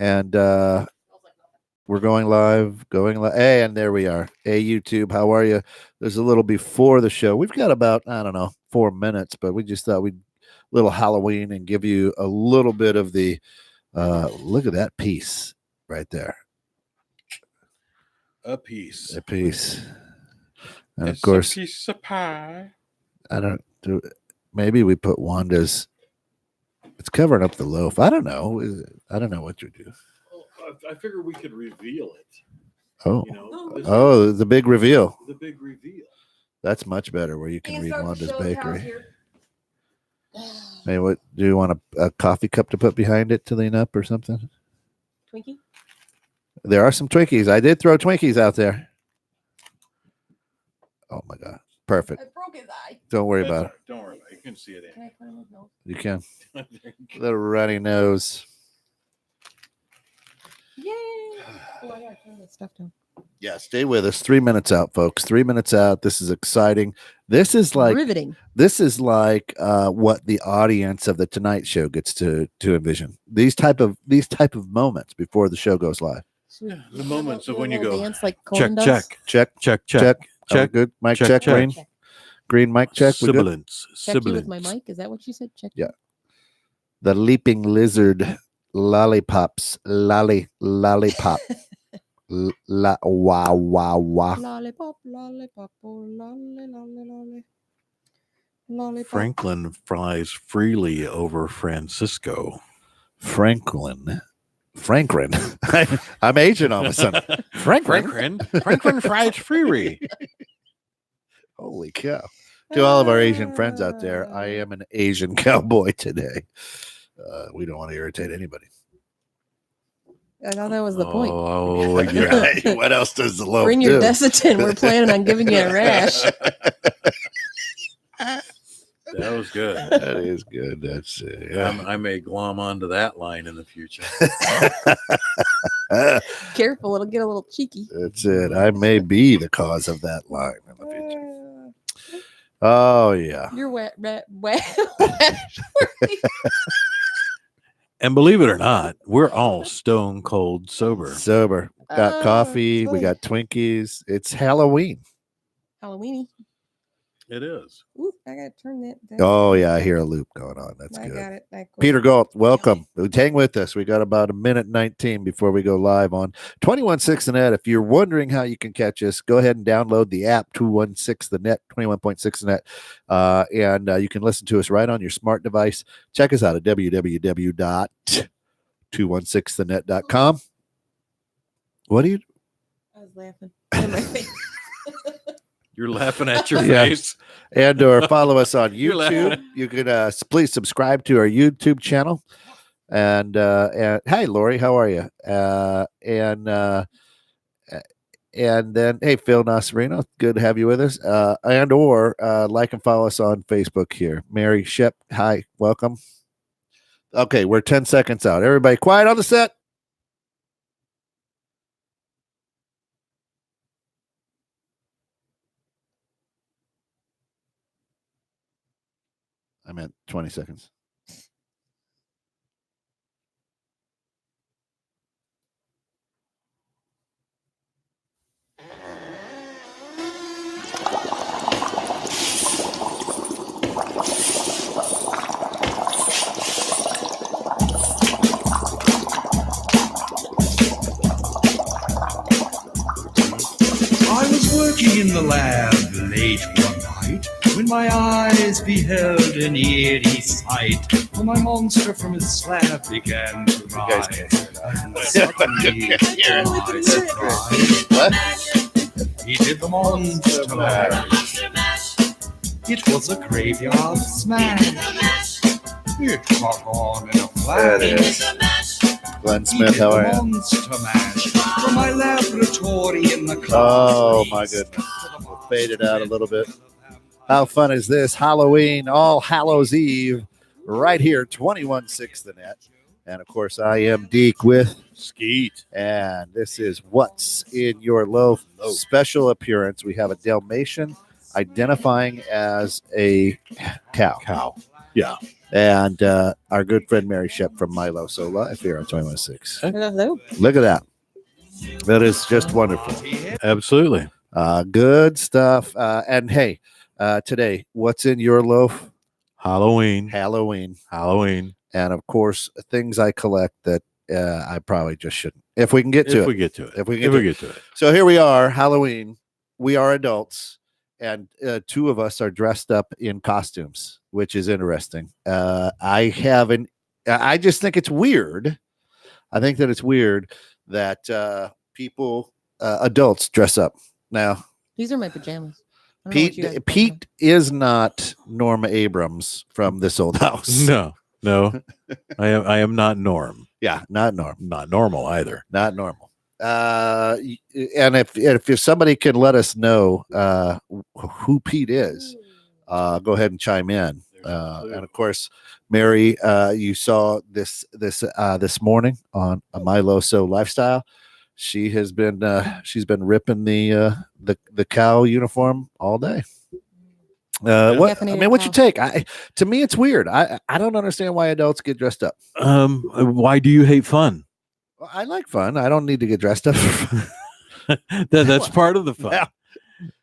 And we're going live. Hey, and there we are. Hey, YouTube, how are you? There's a little before the show. We've got about, 4 minutes, but we just thought we'd little Halloween and give you a little bit of the look at that piece right there. A piece. And it's of course, a piece of pie. Maybe we put Wanda's. It's covering up the loaf. I don't know. I don't know what you do. I figured we could reveal it. Oh, the big reveal. The big reveal. That's much better where you can read Wanda's Bakery. Hey, what do you want a coffee cup to put behind it to lean up or something? Twinkie? There are some Twinkies. I did throw Twinkies out there. Oh my God. Perfect. I broke his eye. Don't worry about it. Don't worry about it. You can see it. Can I put him in his nose? You can. Little runny nose. Yay! Oh, I gotta turn this stuff down. Yeah, stay with us. 3 minutes out, folks. 3 minutes out. This is exciting. This is like riveting. This is like what the audience of the Tonight Show gets to envision. These type of moments before the show goes live. Yeah, the moments of when you Little go dance like check, Conan does? check. Oh, good. Mic check. Green mic check. We good? Sibilance. Check you with my mic. Is that what you said? Check. Yeah. The leaping lizard lollipops. Lollipop. Wow. Lollipop, lollipop, oh, lolly. Lollipop. Franklin flies freely over Francisco. Franklin. I'm Asian all of a sudden. Franklin flies freely. Holy cow. To all of our Asian friends out there, I am an Asian cowboy today. We don't want to irritate anybody. I thought that was the point. Oh, yeah. What else does the loaf Bring your do? Desitin. We're planning on giving you a rash. That was good. That is good. That's I may glom onto that line in the future. Careful, it'll get a little cheeky. That's it. I may be the cause of that line in the future. Oh yeah. You're wet. And believe it or not, we're all stone cold sober. Got coffee. We got Twinkies. It's Halloween. Halloweeny. It is. Ooh, I gotta turn that down. Oh yeah, I hear a loop going on. That's I good. got it. Peter Galt, welcome. Hang with us. We got about 1:19 before we go live on 21.6 the net. If you're wondering how you can catch us, go ahead and download the app 216 the net, 21.6 the net, and you can listen to us right on your smart device. Check us out at www.216thenet.com. What are you? I was laughing. In my face. You're laughing at your face. And or follow us on YouTube. You can please subscribe to our YouTube channel. And hey, Lori, how are you? And then hey, Phil Nasarino, good to have you with us. And or like and follow us on Facebook here. Mary Shep, hi, welcome. Okay, we're 10 seconds out. Everybody quiet on the set. I meant 20 seconds. I was working in the lab late one night when my eyes beheld an eerie sight. For my monster from his slab began to rise. And suddenly, to my surprise, he did the monster mash. It was a graveyard smash. It caught on in a flash. Glenn Smith, how are you? Monster mash from my laboratory in the cloud. Oh my goodness. We'll fade it out a little bit. How fun is this? Halloween, All Hallows Eve, right here, 21.6 the net. And of course, I am Deke with Skeet. And this is What's in Your Loaf special appearance. We have a Dalmatian identifying as a cow. Yeah. And our good friend Mary Shep from Milo So Live here on 21.6. Hello. Look at that. That is just wonderful. Absolutely. Good stuff. And hey, today, what's in your loaf? Halloween. Halloween. And of course, things I collect that I probably just shouldn't. If we can get to if it. we get to it. If we can If get we to it. get to it. So here we are, Halloween. We are adults, and two of us are dressed up in costumes, which is interesting. I just think it's weird. I think that it's weird that people, adults, dress up. Now, These are my pajamas. I don't know what you guys are talking Pete is not Norma Abrams from This Old House. No. I am not Norm. Yeah, not Norm. Not normal either. Not normal. And if somebody can let us know who Pete is, go ahead and chime in. And of course, Mary, you saw this morning on a Milo So Lifestyle. She's been ripping the cow uniform all day. What's your take? To me, it's weird. I don't understand why adults get dressed up. Why do you hate fun? Well, I like fun. I don't need to get dressed up. That's part of the fun.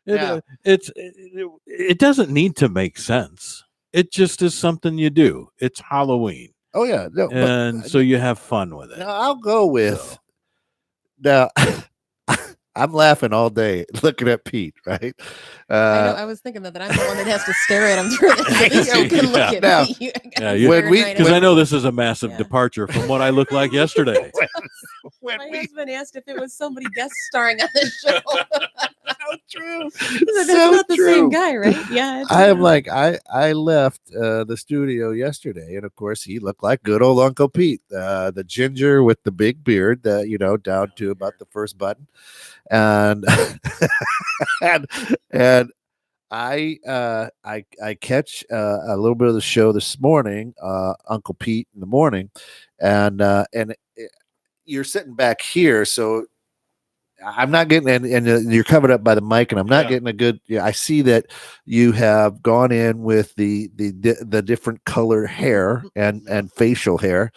Yeah. It doesn't need to make sense. It just is something you do. It's Halloween. Oh yeah, no, And so you have fun with it. now I'll go with. Now, I'm laughing all day looking at Pete. Right? I know. I was thinking that I'm the one that has to stare at him through this. At least you can look at Now, me. Because I know this is a massive departure from what I looked like yesterday. My husband asked if it was somebody guest starring on the show. So true. That's So not the true. same guy, right? Yeah. I am like I left the studio yesterday, and of course he looked like good old Uncle Pete, the ginger with the big beard, down to about the first button, and and I catch a little bit of the show this morning, Uncle Pete in the morning, and you're sitting back here, so I'm not getting, and you're covered up by the mic, and I'm not getting a good. Yeah, I see that you have gone in with the different color hair and facial hair,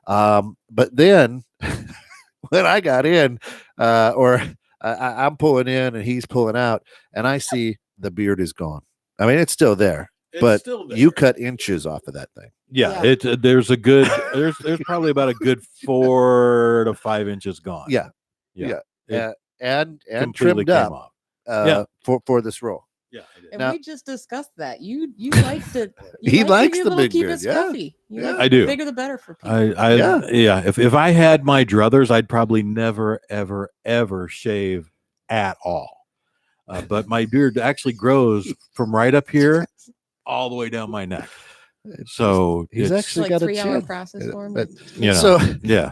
but then when I got in, I'm pulling in and he's pulling out, and I see the beard is gone. I mean, it's still there, but you cut inches off of that thing. Yeah. There's probably about a good 4 to 5 inches gone. Yeah. It And completely trimmed came up off. for this role. Yeah, I did. And Now- we just discussed that. You like to. He likes the big keep beard, it yeah. scruffy. You Yeah. like I do. The bigger the better for people. If I had my druthers, I'd probably never, ever, ever shave at all. But my beard actually grows from right up here all the way down my neck. So He's it's, actually like got a 3-hour chin. process for him. But- Did you know, So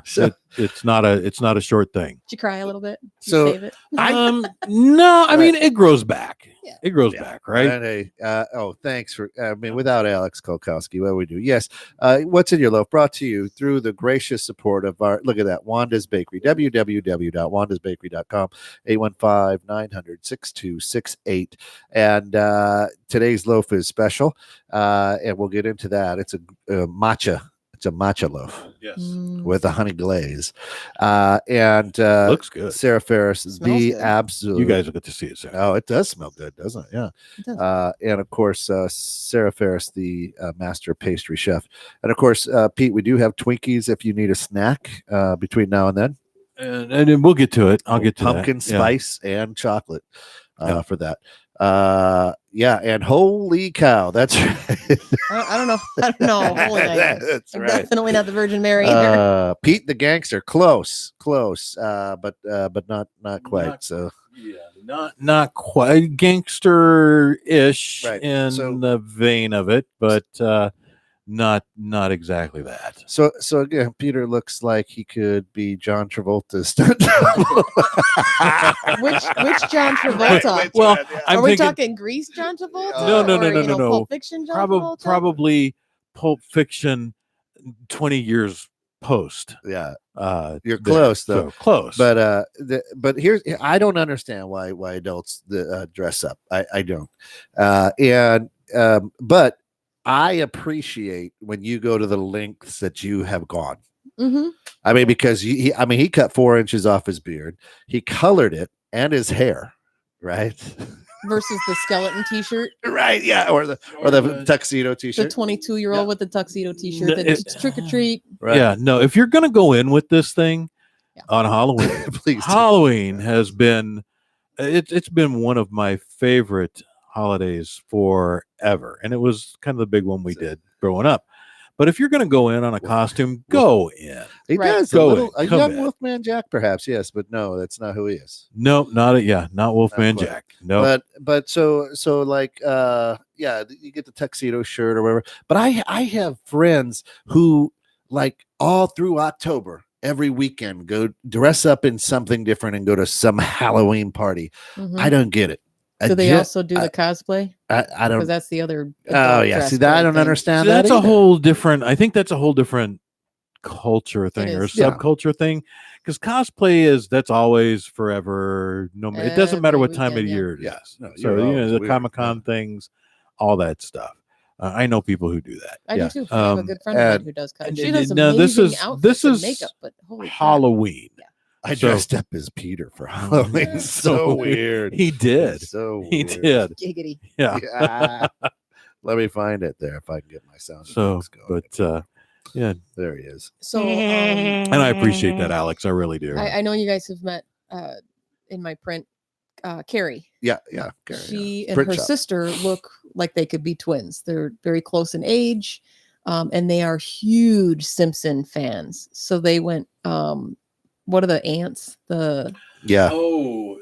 so it's not a short thing. you cry a little bit? Did So, you shave it? No, I Right. mean it grows back. Yeah. It grows back, right? And hey, thanks for. I mean, without Alex Kolkowski, what we do? Yes. What's in your loaf? Brought to you through the gracious support of our. Look at that, Wanda's Bakery. www.wandasbakery.com. 815-900-6268. And today's loaf is special, and we'll get into that. It's a matcha. It's a matcha loaf Yes. with a honey glaze, and Looks good. Sarah Ferris, Smells the good. absolute. You guys will get to see it soon. Oh, it does smell good, doesn't it? Yeah. It does. And of course, Sarah Ferris, the master pastry chef. And of course, Pete, we do have Twinkies if you need a snack between now and then. And then we'll get to it. I'll get to Pumpkin that. Yeah. spice and chocolate for that. And holy cow, that's right. I don't know. I don't know. Holy night. That's I'm right. definitely not the Virgin Mary either. Pete the gangster, close, but not quite. Not- So Not quite gangster-ish Right. in So- the vein of it, but not exactly that. So again, Peter looks like he could be John Travolta's stunt Which John Travolta? Well, I'm Are we thinking talking Grease John Travolta? No, no, Or, no. Pulp Fiction John Travolta? probably Pulp Fiction 20 years post. Yeah, You're close, though. Close. but here's I don't understand why adults dress up. I don't. But I appreciate when you go to the lengths that you have gone. Mm-hmm. I mean, because he cut 4 inches off his beard, he colored it and his hair, right? Versus the skeleton T-shirt, Right, yeah, or the tuxedo the T-shirt, 22-year-old with the tuxedo T-shirt. No, That's trick or treat. right? Yeah, no. If you're gonna go in with this thing Yeah. on Halloween, Please. do. Halloween has been it's been one of my favorite holidays forever, and it was kind of the big one we did growing up. But if you're gonna go in on a costume, go in. He Right. does Go a in, come young in. Wolfman Jack, perhaps, yes, but no, that's not who he is. No, not Wolfman quite. Jack. No, But so like yeah, you get the tuxedo shirt or whatever. But I have friends who like all through October every weekend go dress up in something different and go to some Halloween party. Mhm. I don't get it. Do they also do the cosplay? I Because don't. that's the other. Oh adult yeah, dress see that I code don't thing. understand. so that's that a either. whole different. I think that's a whole different culture thing or is. Yeah. subculture thing. Because cosplay that's always forever. No, it doesn't matter Every what time of weekend, yeah. year it is. Yeah, no, So you're always the weird, Comic-Con things, all that stuff. I know people who do that. I Yeah. do too. I have a good friend of mine and- who does cosplay. and- She and- does no, amazing this is- outfits this and is makeup, but holy crap. Halloween. I So- dressed up as Peter for Halloween. Yeah. So weird. He did. It's so He weird. did. Giggity. Yeah. Yeah. Let me find it there if I can get my sound. So, effects going. but yeah, There he is. So, and I appreciate that, Alex. I really do. I know you guys have met in my print. Carrie. Yeah. Gary, She yeah. and Print her shop. sister look like they could be twins. They're very close in age, and they are huge Simpson fans. So they went. What are the aunts? The Yeah. Oh,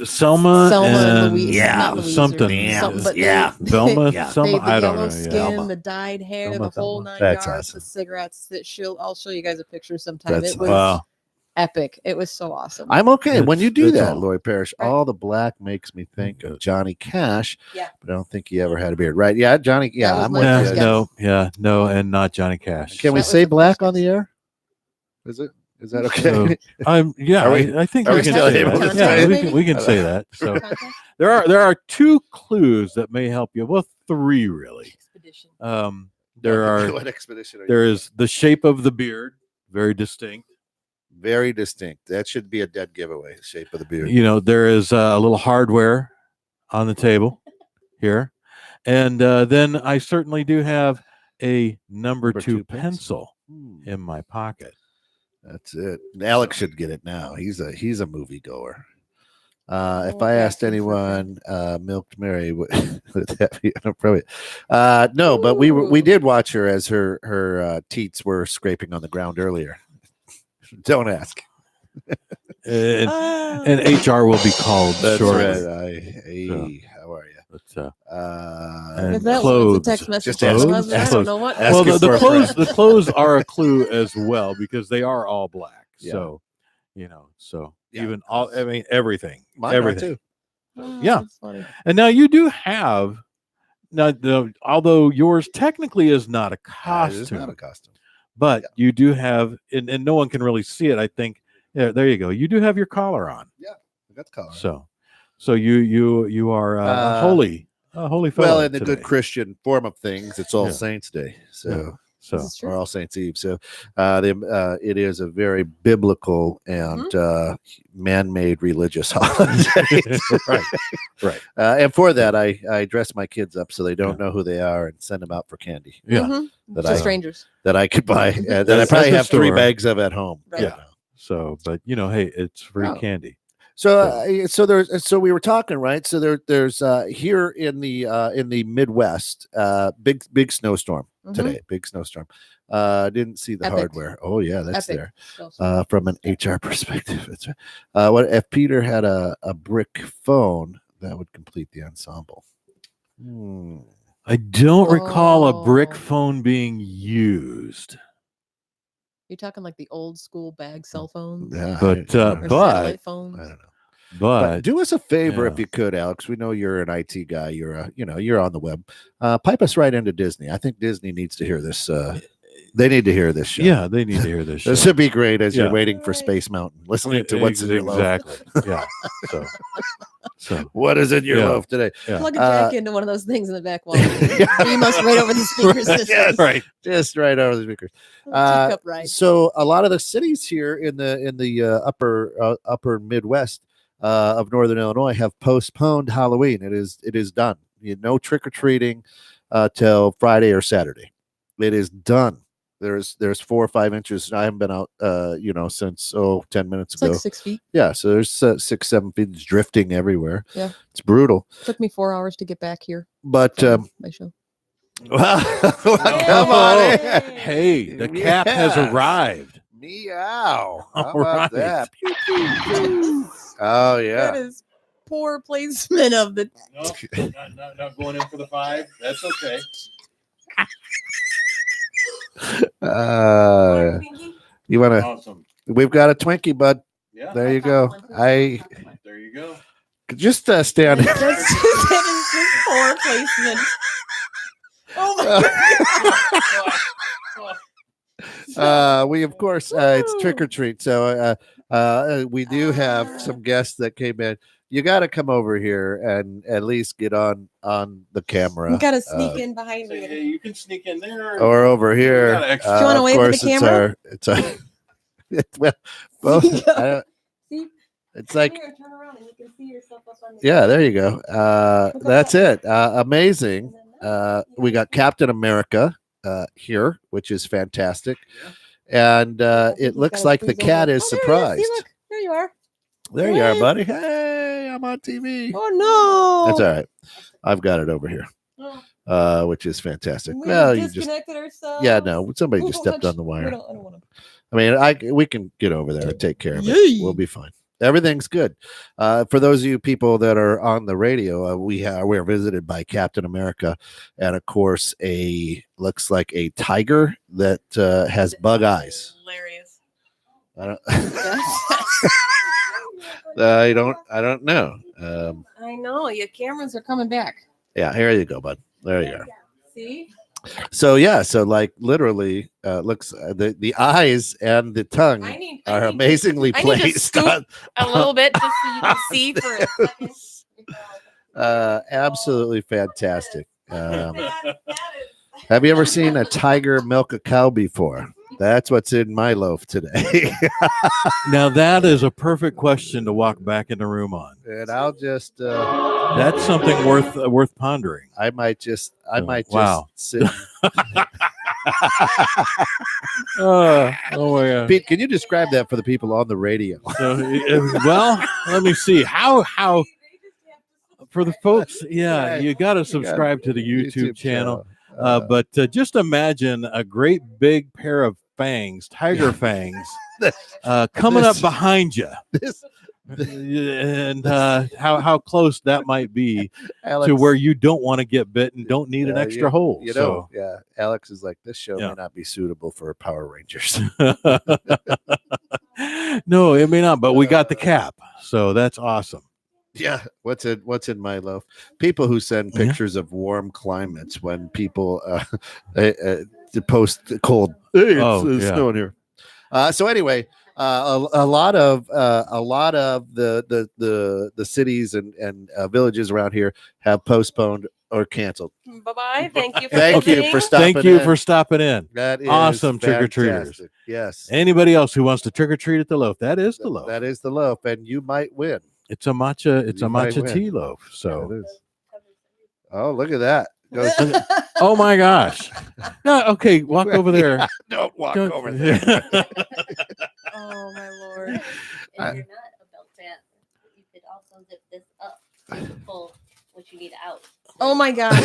Selma, and Louise. yeah, not Louise or something. something, but Yeah. Velma, Yeah. Selma. the I don't yellow know. skin, Yeah. Velma. the dyed hair, Velma, the whole Velma. 9 That's yards, awesome. the cigarettes. I'll show you guys a picture sometime. That's It was Wow. epic. It was so awesome. I'm okay when you do That's that, all. Lori Parrish. Right. All the black makes me think of Johnny Cash. Yeah. But I don't think he ever had a beard, right? Yeah, Johnny. Yeah, That was I'm my with first you. guess. No, and not Johnny Cash. Can we That was say the black first on the guess. air? Is it? Is that okay? So, Are we- I think are we we can still say able that. to Yeah, say we it? can, we can say that. So Contact there are 2 clues that may help you. Well, 3 really. expedition. There are What expedition? Are you there on? is the shape of the beard, very distinct. Very distinct. That should be a dead giveaway. The shape of the beard. You know, there is a little hardware on the table here, and then I certainly do have a number 2 pencil Hmm, in my pocket. that's it. Alex should get it now. He's a movie goer. If Oh, I asked asking for anyone, Milked Mary would that be inappropriate? No, but we Ooh. did watch her as her teats were scraping on the ground earlier. Don't ask. And, Ah. and HR will be called That's shortly. right. Hey, So. how are you? But, and If that was clothes. a text message Just from my ask- husband, I ask- don't know what. ask well, him the for a clothes friend. the clothes are a clue as well because they are all black. Yeah. So, you know, Yeah. even all I mean everything, Mine are everything. too. Oh, Yeah. that's funny. And now you do have although yours technically is not a It is costume, not a costume. but Yeah. you do have and no one can really see it. I think there you go. You do have your collar on. I got the collar. So you are a holy fellow. Well, in the today. good Christian form of things, it's All Yeah. Saints Day. So So This is true. or All Saints Eve. So it is a very biblical and man-made religious holiday. right. And for that, I dress my kids up so they don't know who they are and send them out for candy Yeah. Mhm. That To I- strangers. that I could buy. That I That's probably the have 3 store. bags of at home. Right. Yeah. So, but hey, it's free Oh. candy. So we were talking, right? So there's here in the Midwest, big snowstorm Mhm. today. Big snowstorm. Didn't see the Epic. hardware. Oh yeah, that's Epic. there. So- From an HR perspective. That's right. What if Peter had a brick phone that would complete the ensemble? Hmm. I don't recall a brick Oh. phone being used. You're talking like the old school bag cell phones? Yeah, But, I, Or don't know. satellite phones? I don't know. But But do us a favor yeah. if you could, Alex. We know you're an IT guy. You're on the web. Pipe us right into Disney. I think Disney needs to hear this. They need to hear this show. yeah, they need to hear this. This show. would be great as Yeah. you're waiting for Space Mountain, listening to what's in your loaf. exactly. Yeah. So So What is in your Yeah. loaf today? yeah. Plug a jack into one of those things in the back wall. Beam us right over the speaker system. Yes. Right. Just right over the speakers. Teacup ride. So a lot of the cities here in the upper Midwest of Northern Illinois have postponed Halloween. It is done. No trick or treating till Friday or Saturday. It is done. There's 4 or 5 inches. I haven't been out since 10 minutes It's ago. like 6 feet. Yeah, so there's 6-7 feet. It's drifting everywhere. Yeah. It's brutal. Took me 4 hours to get back here. But from my show. come on in. Hey, the cap has Yes. arrived. Meow. How All about right. that? Pew, pew, pew. Oh yeah. That is poor placement of the. No, not going in for the 5. That's okay. You want to? Awesome. We've got a Twinkie, bud. Yeah. There you go. There you go. Just stay on. That is just poor placement. Oh my We of course it's trick or treat, so we do have some guests that came in. You got to come over here and at least get on the camera. You got to sneak in behind Hey, me. you can sneak in there. or over here. got extra- Do you wanna of wave at the course, camera? It's our well, both. I don't, See? it's like Here, turn around and you can see yourself up on the. yeah, there you go. Look at That's that. it. Amazing. We got Captain America here, which is fantastic. And it He's looks gotta like the squeeze cat over. is Oh, there he surprised. See, look, there you are. There you are, Hey. buddy. Hey, I'm on TV. Oh no. That's all right. I've got it over here, Oh, which is fantastic. we Well, you just disconnected ourselves. yeah, no, somebody Ooh, just stepped watch. on the I wire. don't want to. I mean, we can get over there and take care of it. Yay. We'll be fine. Everything's good. For those of you people that are on the radio, we're visited by Captain America, and of course, looks like a tiger that has bug eyes. Hilarious. I don't know. I know your cameras are coming back. Yeah, here you go, bud. There you are. See? So yeah, so like literally, looks the eyes and the tongue I need are amazingly I need to placed. scoop on- a little bit just so you can see for a second. absolutely fantastic. Have you ever seen a tiger milk a cow before? That's what's in my loaf today. Now that is a perfect question to walk back in the room on. And I'll just That's something worth pondering. I might just Wow. sit. Oh my God. Pete, can you describe that for the people on the radio? So, well, let me see how for the folks. Yeah, you got to subscribe to the YouTube channel. But just imagine a great big pair of fangs, tiger fangs, coming up This- behind you, this, and how close that might be Alex, to where you don't want to get bit and don't need an Yeah, extra hole. You know, yeah. Alex is like, this show Yeah. may not be suitable for Power Rangers. No, it may not, but we got the cap, so that's awesome. Yeah, what's in my loaf? People who send Yeah. pictures of warm climates when people post cold. Hey, it's yeah. snowing here. So anyway, a lot of the cities and villages around here have postponed or canceled. Bye-bye. Thank you for Thank you coming. for stopping. Thank you in. for stopping in. That is awesome trick-or-treaters. fantastic. Yes, Anybody else who wants to trick or treat at the loaf, that is the loaf. that is the loaf, and you might win. It's a matcha. It's You a might matcha win. tea loaf. Yeah, So, it is. Oh, look at that. Goes, oh my gosh. No, okay, walk over there. don't walk Go- over there. Oh my lord. And I- you're not a belt fan. You could also zip this up to pull what you need out. Oh my god.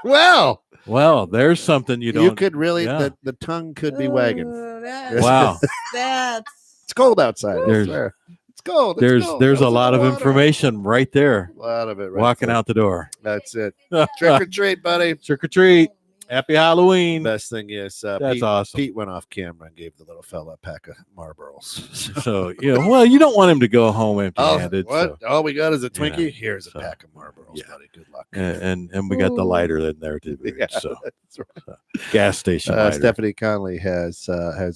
Wow. Well, there's something you you don't. could really yeah. the tongue could be wagging. That's, Wow. that's It's cold outside. I There's- swear. It's cold. It's cold. There's That a was lot in of the water. information right there. A lot of it. Right Walking there. out the door. That's it. Trick or treat, buddy. Trick or treat. Happy Halloween. Best thing is That's Pete, awesome. Pete went off camera and gave the little fella a pack of Marlboros. So well, you don't want him to go home Oh, empty-handed. what? So, All we got is a You know, Twinkie. Here's a so, pack of Marlboros, yeah. buddy. Good luck. and we got the Ooh. lighter in there too. Yeah, So that's right. gas station lighter. Stephanie Conley has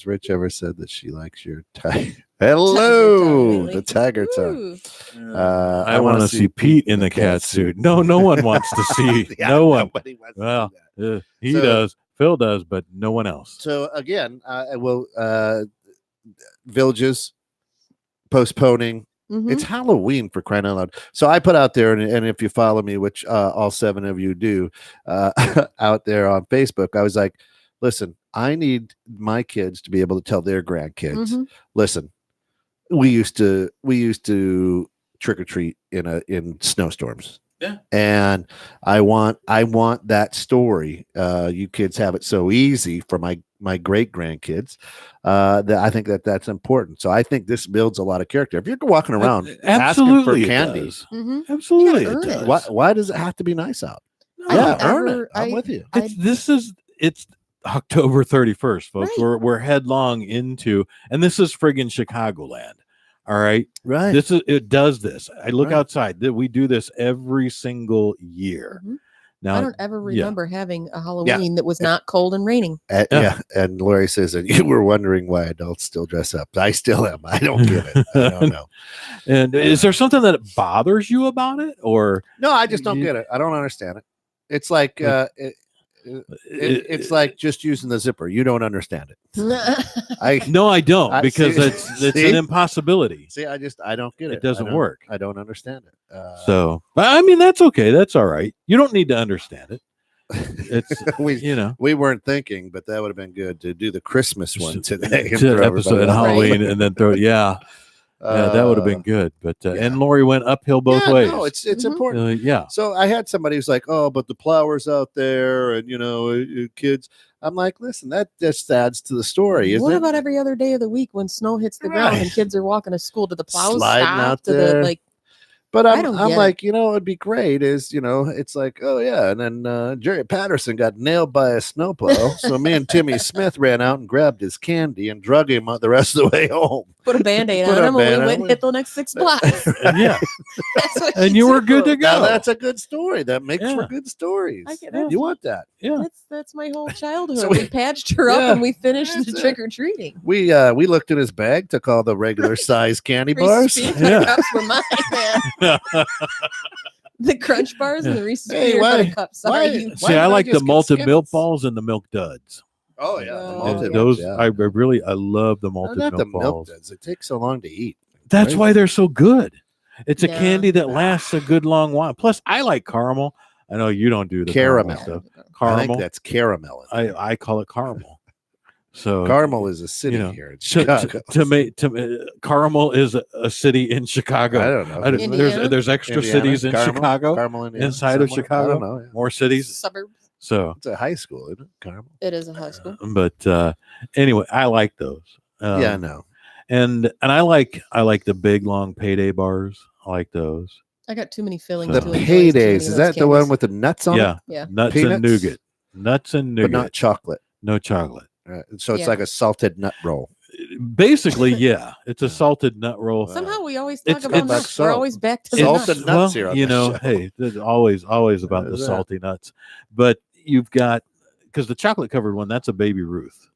Rich ever said that she likes your Hello, lately. the tiger tongue. Ooh. I want to see Pete in the cat suit. No, no one wants to see. Yeah, no one. nobody wants to Well, see that. he So- does. Phil does, but no one else. So again, villages postponing. Mhm. It's Halloween, for crying out loud. So I put out there, and if you follow me, which all 7 of you do, out there on Facebook, I was like, listen, I need my kids to be able to tell their grandkids, Mhm. listen, we used to trick or treat in snowstorms. Yeah. And I want that story. You kids have it so easy for my great grandkids, that I think that's important. So I think this builds a lot of character. If you're walking around asking Absolutely, for it candy, does. Mhm. Absolutely, You it gotta earn does. it. why does it have to be nice out? No, I don't earn ever- it. I'm with you. It's October 31st, folks. Right. We're headlong into, and this is friggin' Chicagoland. All right. Right. It does this. I look Right. outside. We do this every single year. Mhm. Now I don't ever yeah. remember having a Halloween that was not cold and raining. Yeah. Yeah. And Lori says that you were wondering why adults still dress up. I still am. I don't get it. I don't know. And is there something that bothers you about it, or No, I just don't You- get it. I don't understand it. It's like it's like just using the zipper. You don't understand it. I No, I don't, I- because see- it's see? an impossibility. see. I don't get it. It doesn't I don't- work. I don't understand it. So, but I mean, that's okay. That's all right. You don't need to understand it. It's we you know. we weren't thinking, but that would have been good to do the Christmas one today. and To throw episode everybody and off. Halloween, and then throw yeah, that would have been good. But yeah. and Lori went uphill both Yeah, ways. no, it's Mhm. important. Yeah, So I had somebody who's like, "Oh, but the plowers out there, and kids." I'm like, "Listen, that just adds to the story." Isn't What it? about every other day of the week when snow hits the ground and Right. kids are walking to school? Do the plows Sliding stop? out Do there. the But I I'm don't get like, it'd be great. It's like, oh yeah, and then Jerry Patterson got nailed by a snowplow. So me and Timmy Smith ran out and grabbed his candy and drug him the rest of the way home. put a band-aid Put on a them and we Band-Aid went on and hit the next 6 blocks. yeah. That's what And she you were did. good to Now go. that's a good story. That makes for Yeah. good stories. I get it. You want that? Yeah. That's my whole childhood. So we, we- patched her up yeah, and we finished that's the it. trick or treating. We looked in his bag, took all the regular size candy bars. Reese's peanut Yeah. butter cups were mine, man. The Crunch bars and the Reese's Hey, peanut why- butter cups. Sorry, why- you. why See, I did I like the just get malted milk Skittles? balls and the milk duds. Oh yeah, the And malted those yeah. I love the Oh, malted not the milk milk balls. duds. It takes so long to eat. That's Right? why they're so good. It's a Yeah. candy that lasts a good long while. Plus, I like caramel. I know you don't do the Caramel. stuff. I think Caramel. that's caramel. I call it caramel. So Carmel is a city know, here in to, Chicago. Carmel is a city in Chicago. I don't know. I don't- Indiana? there's extra Indiana? cities in Carmel? Chicago, Carmel, Indiana? inside of Somewhere? Chicago? I don't know. Yeah. more cities. Suburbs. So, It's a high school, isn't it? Carmel. It is a high school. but anyway, I like those. Yeah, I know. And I like the big long payday bars. I like those. I got too many fillings. The to enjoy too Paydays. many of Is those that the one candies. with the nuts on it? Yeah, Yeah. nuts Peanuts? and nougat. Nuts and But nougat. not chocolate. No chocolate. Right. So it's Yeah. like a salted nut roll. Basically, yeah, it's a salted nut roll. Somehow we always talk It's- about it's- nuts. We're salt. always back to the Salted nuts. nuts Well, here on you the know, show. hey, there's always about the What is that? salty nuts. But you've got, because the chocolate covered one, that's a Baby Ruth.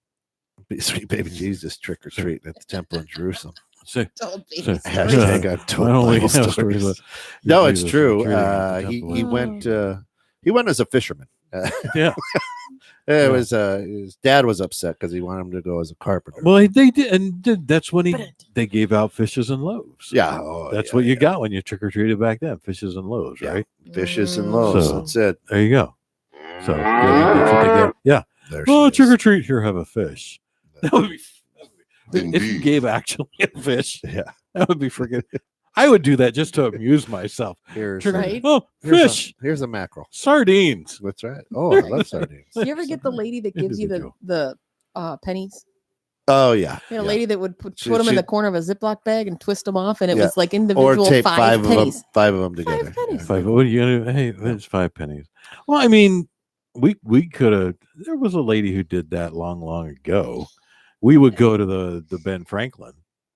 Sweet baby Jesus trick or treat at the temple in Jerusalem. So, Don't be so- sorry. Hashtag I untold only Bible have stories stories. about No, it's Jesus true. treating at the He temple. he went as a fisherman. Yeah. It was his dad was upset because he wanted him to go as a carpenter. Well, they did, and that's when they gave out fishes and loaves. Yeah, oh, that's yeah, what you yeah. got when you trick or treated back then. Fishes and loaves, Yeah. right? Fishes and loaves. So- That's it. There you go. So that's what they get. Yeah. There Oh, she trick or is. treat. Here, have a fish. That would be. If you gave actually a fish, Yeah. that would be freaking. I would do that just to amuse myself. Here's Trick or- Right. Oh, here's fish, here's a mackerel. sardines. That's right. Oh, I love sardines. Do you ever get the lady that gives you Individual. the pennies? Oh yeah. You know, a yeah. lady that would put She- them in she- the corner of a Ziploc bag and twist them off, and it Yeah. was like Or individual tape five pennies. five of them together. pennies. Five. What are you gonna do? Hey, it's 5 pennies. Well, I mean, we could have. There was a lady who did that long ago. We would go to the Ben Franklin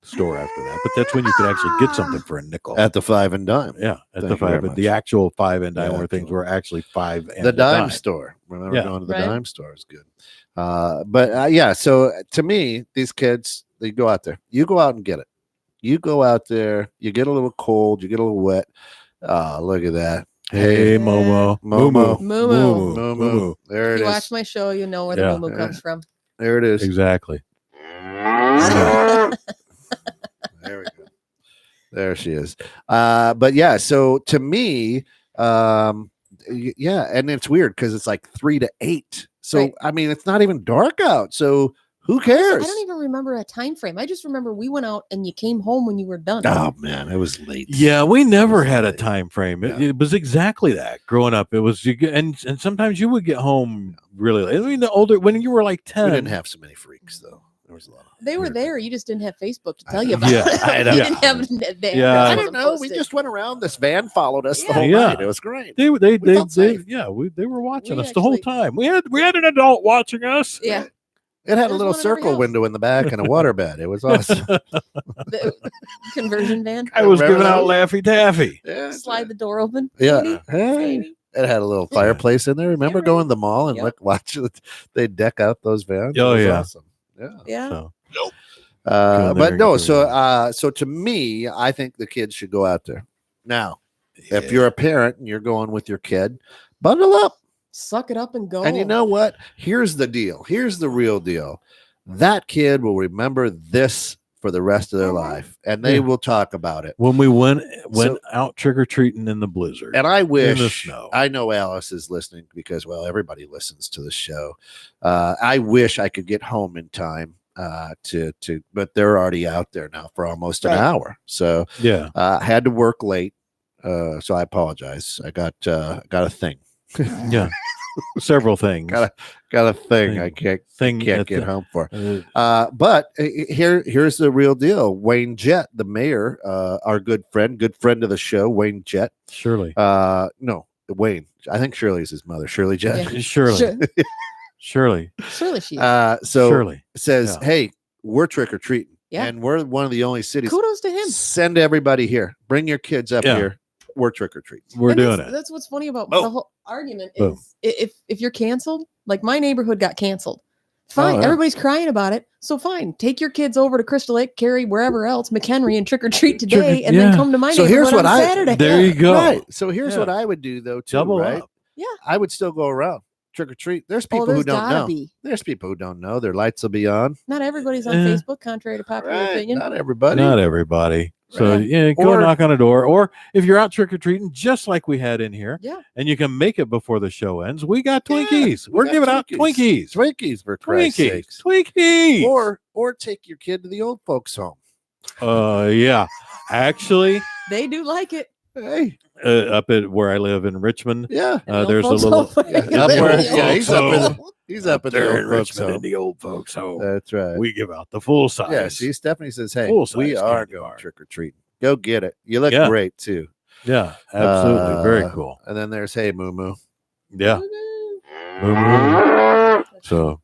store after that, but that's when you could actually get something for a nickel. At the 5 and dime. Yeah, at Thank the you very 5, much. the actual 5 and dime Yeah, where things actual. were actually 5 and The a dime store. Remember Yeah. going to the Right. dime store is good. But yeah, so to me, these kids, they go out there. You go out and get it. You go out there, you get a little cold, you get a little wet. Oh, look at that. Hey, Momo. Momo. Moo-moo. Moo. There If it you is. watch my show, you know where Yeah. the moo comes from. There it is. Exactly. There we go. There she is. But yeah, so to me, yeah, and it's weird because it's like 3 to 8. So Right. I mean, it's not even dark out. So who I cares? don't even remember a time frame. I just remember we went out and you came home when you were done. Oh man, it was late. Yeah, we never was had a late. time frame. Yeah. It was exactly that. Growing up, it was you get, and sometimes you would get home really late. I mean, the older when you were like 10, We didn't have so many freaks though. There was a lot. Of They were weird there. people. You just didn't have Facebook to I tell you know. about Yeah, it. I know. You didn't have the Yeah. I address don't wasn't know. We posted. just went around. This van followed us the Yeah. whole Yeah. night. It was great. they We felt safe. yeah, they were watching We us the whole actually- time. We had an adult watching us. Yeah. It had a There's little one in every circle house. window in the back and a water bed. It was awesome. The conversion van. I was Remember giving out those? Laffy Taffy. Yeah, Slide the door open. Yeah. Maybe. Hey. Maybe. It had a little fireplace in there. Remember right. going to the mall and Yep. watch it? They deck out those vans. Oh, It was yeah. awesome. Yeah. Yeah. So Go in there But and no. get the So to me, I think the kids should go out there. Now, if yeah. you're a parent and you're going with your kid, bundle up. Suck it up and go. And you know what? Here's the deal. Here's the real deal. That kid will remember this for the rest of their Mhm. life, and they Yeah. will talk about it. when we went So- out trick or treating in the blizzard. And I the wish, snow. I know Alice is listening because, well, everybody listens to the show. I wish I could get home in time but they're already out there now for almost an Right. hour. So Yeah. I had to work late. So I apologize. I got a thing. Yeah. Several things. Got a thing. I Thing can't at get the- home for. uh, But here's the real deal. Wayne Jett, the mayor, our good friend of the show, Wayne Jett. Shirley. No, Wayne. I think Shirley's his mother, Shirley Jett. Yeah. Shirley. Sure. Shirley. Surely she is. So Shirley. says, Yeah. hey, we're trick or treating, Yeah. and we're one of the only cities. Kudos to him. Send everybody here. Bring your kids up Yeah. here. We're trick or treating. We're And doing that's, it. That's what's funny about Boom. the whole argument Boom. is if you're canceled, like my neighborhood got canceled. Fine, yeah. everybody's crying about it. So fine, take your kids over to Crystal Lake, Carrie, wherever else, McHenry, and trick or treat today, and yeah. then come to my So neighborhood here's what on I- Saturday. There you go. Right. So here's Yeah. what I would do though, too. Double right? up. I would still go around trick or treat. There's people There's who don't gotta know. be. There's people who don't know. Their lights will be on. Not everybody's on Eh. Facebook, contrary to popular Right. opinion. Not everybody. Not everybody. So Right. yeah, go Or- knock on a door, or if you're out trick or treating, just like we had in here, Yeah. and you can make it before the show ends. We got Yeah, Twinkies. we We're got giving out Twinkies. Twinkies. Twinkies for Christ's Twinkies. sakes. Twinkies. Or take your kid to the old folks home. Yeah. Actually, They do like it. Hey, up at where I live in Richmond, yeah. And the there's a old little folks home. Yeah, in up the where- old yeah, he's folks up in home. the, he's up in the there old in folks Richmond in home. the old folks home. That's right. We give out the full size. Yeah, see, Stephanie says, hey, Full-size we are candy going bar. trick or treating. Go get it. You look Yeah. great too. Yeah, absolutely. Very Uh, cool. And then there's Hey Moo Moo. Yeah. Moo moo. So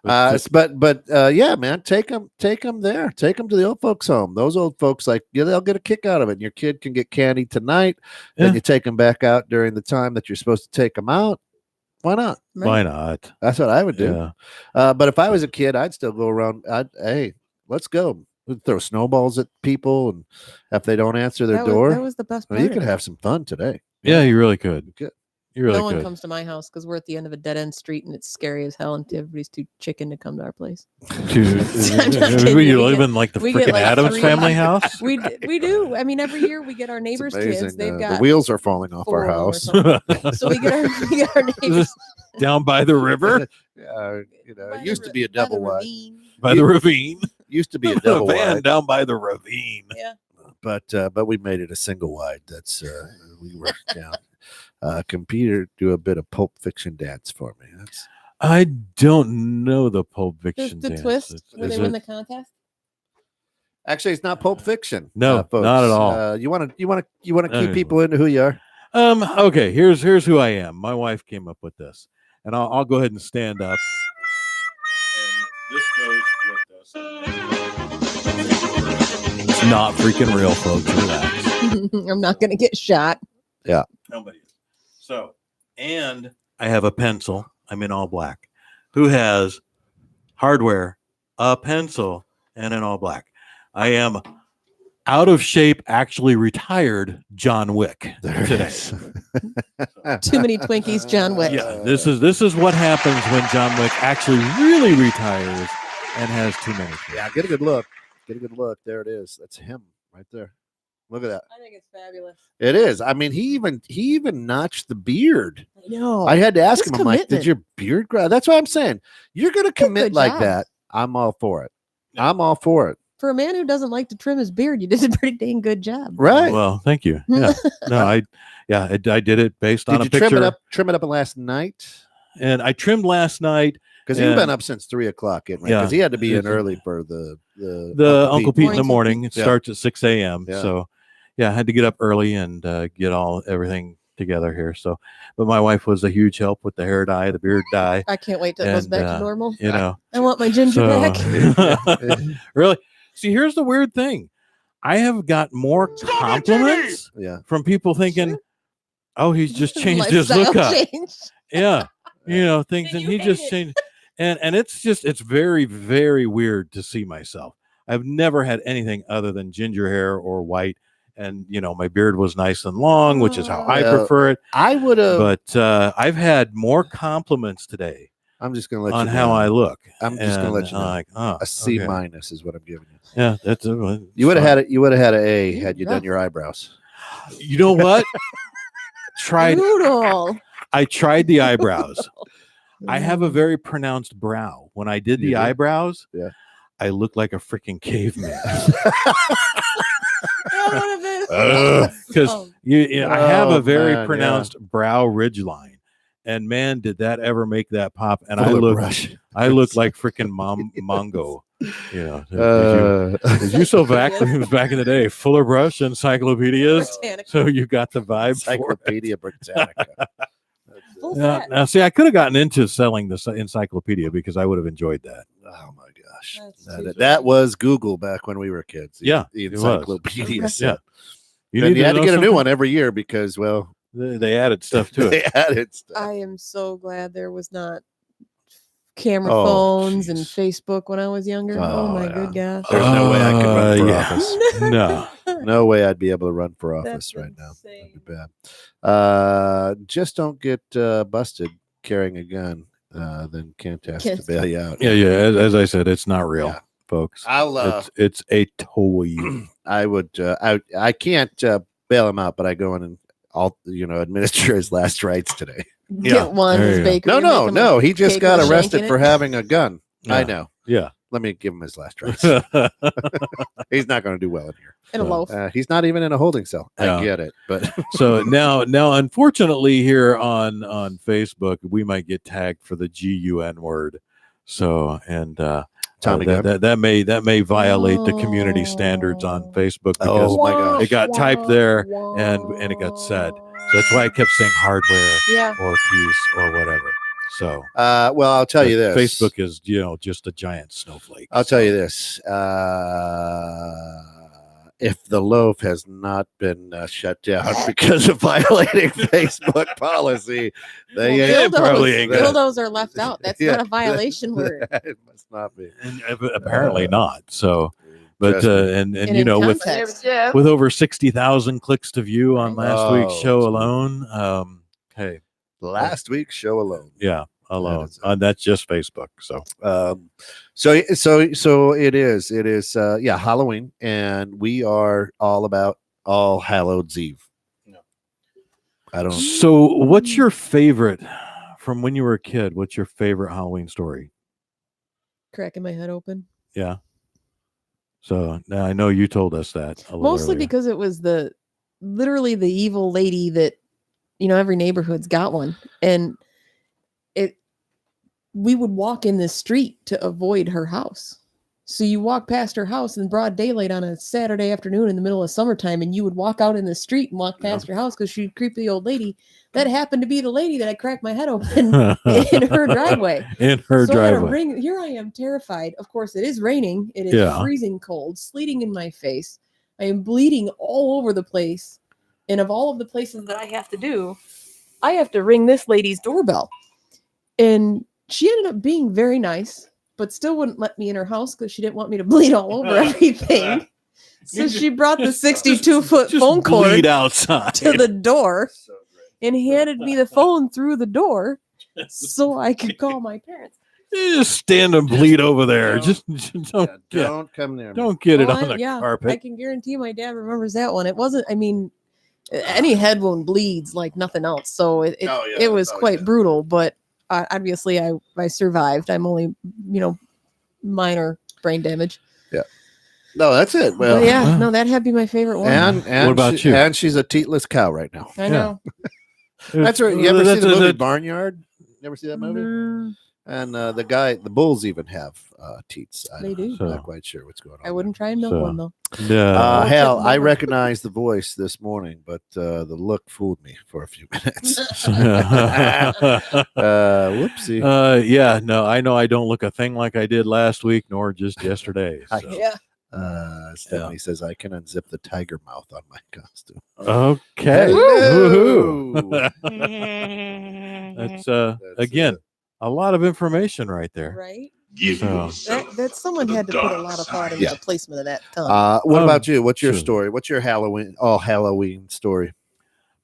But yeah, man, take them there. Take them to the old folks home. Those old folks, like, yeah, they'll get a kick out of it. And your kid can get candy tonight. Yeah. Then you take them back out during the time that you're supposed to take them out. Why not? why not? That's what I would do. Yeah. But if I was a kid, I'd still go around. Hey, let's go. We'd throw snowballs at people, and if they don't answer their door, That was the best part. well, you of could it. have some fun today. Yeah, you really could. Good. You really no one could. comes to my house because we're at the end of a dead end street and it's scary as hell, and everybody's too chicken to come to our place. Dude, I'm just kidding. you We live get- in like the we get freaking like Adams 3 family house. We do. I mean, every year we get our It's neighbors' amazing. kids. They've The got wheels are falling off 4 our of them or house. something. So we get our neighbors Down by the river, You know, by it the used to ri- be a by the double wide. ravine. by the ravine. Used to be a The double van wide, down by the ravine. Yeah. but we made it a single wide. That's we were down. Computer, do a bit of Pulp Fiction dance for me. That's I don't know the Pulp There's Fiction the dance. twist where Is they win it? the contest. actually it's not Pulp Fiction. No, folks. not at all. You want to Not keep at people into who you are. Okay, here's who I am. My wife came up with this, and I'll go ahead and stand up. And this goes with this. It's not freaking real, folks. Relax. I'm not gonna get shot. Nobody is. So, and I have a pencil. I'm in all black. Who has hardware, a pencil, and in all black? I am out of shape, actually retired John Wick There it today. is. Too many Twinkies, John Wick. Yeah, this is what happens when John Wick actually really retires and has too many. Yeah, get a good look. Get a good look. There it is. That's him right there. Look at that. I think it's fabulous. It is. I mean, he even notched the beard. I know. I had to ask This him. I'm like, did commitment. your beard grow? That's what I'm saying. You're gonna commit good like job. that. I'm all for it. I'm all for it. For a man who doesn't like to trim his beard, you did a pretty dang good job. Right. Well, thank you. Yeah, no, I did it based on Did a you picture. trim it up last night? And I trimmed last night. Because you've been And- up since 3 o'clock, because Yeah. he had to be in It's- early for the Uncle Pete in the Morning morning. It Yeah. starts at 6 a.m. Yeah. So, yeah, I had to get up early and get everything together here. So, but my wife was a huge help with the hair dye, the beard dye. I can't wait till it goes And, back to normal. You know, I want my ginger back. really. See, here's the weird thing. I have got more compliments Yeah. from people thinking, "Oh, he's just changed his Lifestyle look up." change. Yeah, you know, things, And and you he hate just it. changed. And it's very, very weird to see myself. I've never had anything other than ginger hair or white, and my beard was nice and long, which is how I Well, prefer it. I would have. But I've had more compliments today I'm just gonna let on you how know. I look. I'm just gonna let And you know. I'm like, oh, A C okay. minus is what I'm giving you. Yeah, that's You would have had it. You would have had an A You're had you rough. done your eyebrows. You know what? Brutal. I tried the eyebrows. I have a very pronounced brow. When I did You the do? eyebrows, Yeah. I looked like a freaking caveman. That would have been. Because Oh. I have Oh, a very man, pronounced brow ridge line, and man, did that ever make that pop? And Full of brush. I looked like freaking Mongo. Did Uh, you so back in the day, Fuller Brush encyclopedias? Britannica. So you got the vibe. For it. Encyclopedia Britannica. Full Now, set. now, see, I could have gotten into selling the encyclopedia because I would have enjoyed that. Oh my gosh, That's that, too that funny. was Google back when we were kids. Yeah, the it was. encyclopedia. Okay. set. You And you had to know get a new something? one every year because, well, They added stuff to they it. added stuff. I am so glad there was not camera Oh, phones and jeez. Facebook when I was younger. Oh, Oh, my yeah. good gosh. There's no way I could run for yeah. office. No. No way I'd be able to run for office That's right now. That'd insane. be bad. Just don't get busted carrying a gun. Then can't ask to Yes. bail you out. Yeah. As I said, it's not real, Yeah. folks. I'll. It's a toy. I would. I can't bail him out, but I go in and I'll administer his last rites today. Yeah, Get one there his you go. bakery. No, make him no. a He just cake got with a shank arrested in for it. having a gun. I Yeah. know. Yeah. Let me give him his last rites. He's not going to do well in here. in a So, loaf. He's not even in a holding cell. Yeah. I get it, but So now, unfortunately, here on Facebook, we might get tagged for the GUN word. So, and Tommy gun. that may violate the community standards on Oh. Facebook because Oh my gosh. it got typed there and it got said. So that's why I kept saying hardware Yeah. or peace or whatever. So well, I'll tell you this. Facebook is just a giant snowflake. I'll tell you this. If the loaf has not been shut down because of violating Facebook policy, they Well, probably ain't gonna- dildos are left out. That's Yeah. not a violation word. It must not be. And apparently not. So, but Trust me. and And you in know context. with over 60,000 clicks to view on last week's Oh, show gee. alone. Hey, Last week's show alone. yeah, alone. is it. That's just Facebook. So So it is Halloween, and we are all about All Hallows Eve. No. I don't. So what's your favorite from when you were a kid? What's your favorite Halloween story? Cracking my head open. Yeah. So now I know you told us that a little Mostly earlier. because it was literally the evil lady that, every neighborhood's got one. And we would walk in the street to avoid her house. So you walk past her house in broad daylight on a Saturday afternoon in the middle of summertime, and you would walk out in the street and walk past her house because she'd creep the old lady. That happened to be the lady that I cracked my head open in her driveway. In her So I gotta driveway. here I am terrified. Of course, it is raining. It is Yeah. freezing cold, sleeting in my face. I am bleeding all over the place. And of all of the places that I have to do, I have to ring this lady's doorbell. And she ended up being very nice, but still wouldn't let me in her house because she didn't want me to bleed all over everything. So she brought the 62-foot Just phone cord bleed outside. to the door and handed me the phone through the door so I could call my parents. You just stand and bleed over there. No. Just don't, Don't come near me. don't get it Well, on the I carpet. can guarantee my dad remembers that one. It wasn't, I mean, any head wound bleeds like nothing else. So it Oh, was that's quite always brutal, but obviously I survived. I'm only, minor brain damage. No, that's it. Well, But yeah, no, that'd be my favorite one. and What about you? And she's a teatless cow right now. I know. That's right. You ever see That's- the movie that- Barnyard? You ever see that movie? Mm, And the bulls even have teats. They do. I'm So- not quite sure what's going on. I wouldn't try and milk So- one though. Yeah. Or Hell, tip I them over. recognized the voice this morning, but the look fooled me for a few minutes. Whoopsie. Yeah, no, I know I don't look a thing like I did last week, nor just yesterday. I- so. Yeah. Stephanie says I can unzip the tiger mouth on my costume. Okay. Hello. Woohoo. That's That's again it. a lot of information right there. Right. Give So- yourself That someone to had the to put a dark lot of thought side. into Yeah. the placement of that tongue. What Um, about you? What's your sure. story? What's your Halloween Halloween story?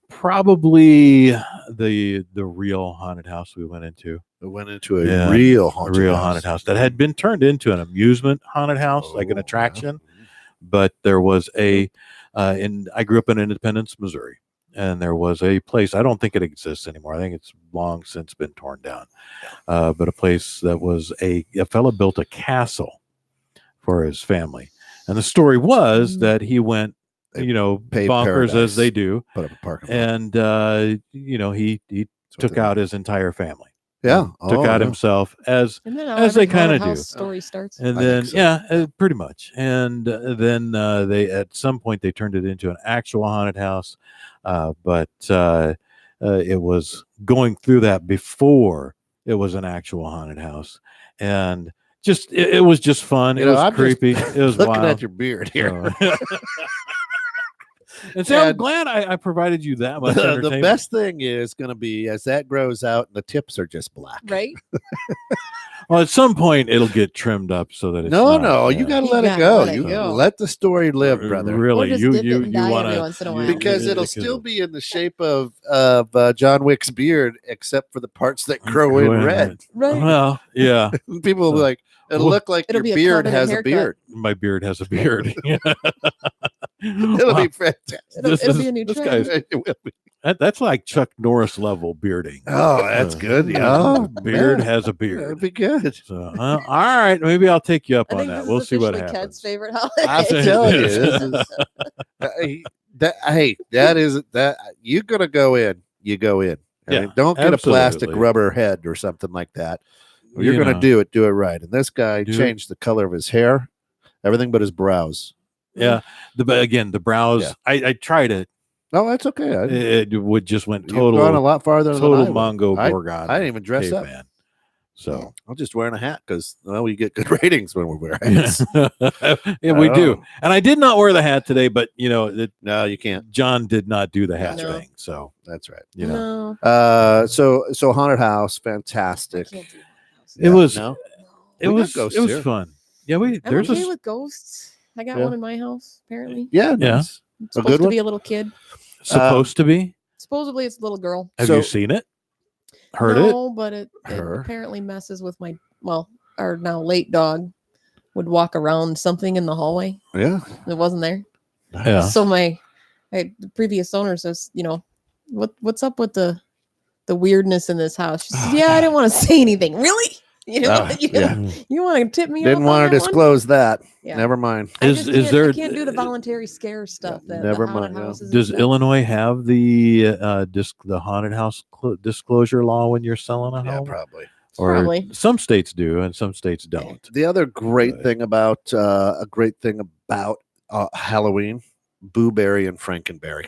Probably the real haunted house we went into. We went into a Yeah, real A haunted real house. haunted house that had been turned into an amusement haunted house, like an Oh, attraction. yeah. But there was I grew up in Independence, Missouri, and there was a place. I don't think it exists anymore. I think it's long since been torn down. But a place that was a fellow built a castle for his family, and the story was Mm. that he went, They bonkers paved paradise. as they do, Put up a parking lot. and he That's what took they out did. his entire family. Yeah. Took Oh, out yeah. himself as And then as they kinda do. Story starts. and I then think so. pretty much, and then they at some point they turned it into an actual haunted house, but it was going through that before it was an actual haunted house, and just it was just fun. It was I'm just creepy. It was looking wild. at your beard here. So- and so I'm And- glad I provided you that much The entertainment. best thing is going to be as that grows out, the tips are just black. Right? Well, at some point it'll get trimmed up so that it's No, not, no, you yeah. got to You let it gotta go. let it You go. let the story live, brother. Or Really, just you dip it you and you die want every to once in a while. Because it'll still be in the shape of John Wick's beard, except for the parts that grow in red. Right. Well, yeah, People will be like, it'll Well, look like it'll your be a beard covenant has a haircut. beard. my beard has a beard. It'll be fantastic. It'll be a new this trend. guy's It will be. that's like Chuck Norris level bearding. Oh, that's good. Yeah, beard man. has a That'd beard. be good. So, all right, maybe I'll take you up I on think that. this We'll is see what officially happens. Ked's favorite holiday. I'm It telling you, is. this is that is that you're gonna go in. You go in. I Yeah, mean, don't get a plastic absolutely. rubber head or something like that. If you're You gonna know. do it right. And this guy Do it. changed the color of his hair, everything but his brows. Yeah, the brows. Yeah. I tried it. No, that's okay. It would just went You've gone a total lot farther than I total went. Mongo I- Gorgon. I didn't even dress up. caveman. So I'm just wearing a hat because we get good ratings when we wear hats. yeah, we do. Oh. And I did not wear the hat today, but No, you can't. John did not do the hat No. thing. So That's right. No. So haunted house, I fantastic. can't do house. It was- no. it We got was ghosts it was here. fun. Yeah, I'm there's okay a with ghosts. I got Yeah. one in my house, apparently. Yeah, Yeah. nice. It's A supposed good to one? be a little kid. supposed to be. Supposedly it's a little girl. Have So- you seen it? Heard it? No, but it Her. apparently messes with our now late dog would walk around something in the hallway. Yeah. It wasn't there. Yeah. So the previous owner says, what's up with the weirdness in this house? She says, yeah, I didn't want to say anything. Really? You know, yeah. you want to tip me Didn't off want on to that one? disclose that. Yeah. Never mind. I Is- just is can't- there- I can't do the voluntary scare stuff. That Never the haunted mind, yeah. houses and Does stuff. Illinois have the the haunted house disclosure law when you're selling a Yeah, home? probably. Or Probably. some states do and some states don't. The other great Right. thing about Halloween, Boo Berry and Frankenberry.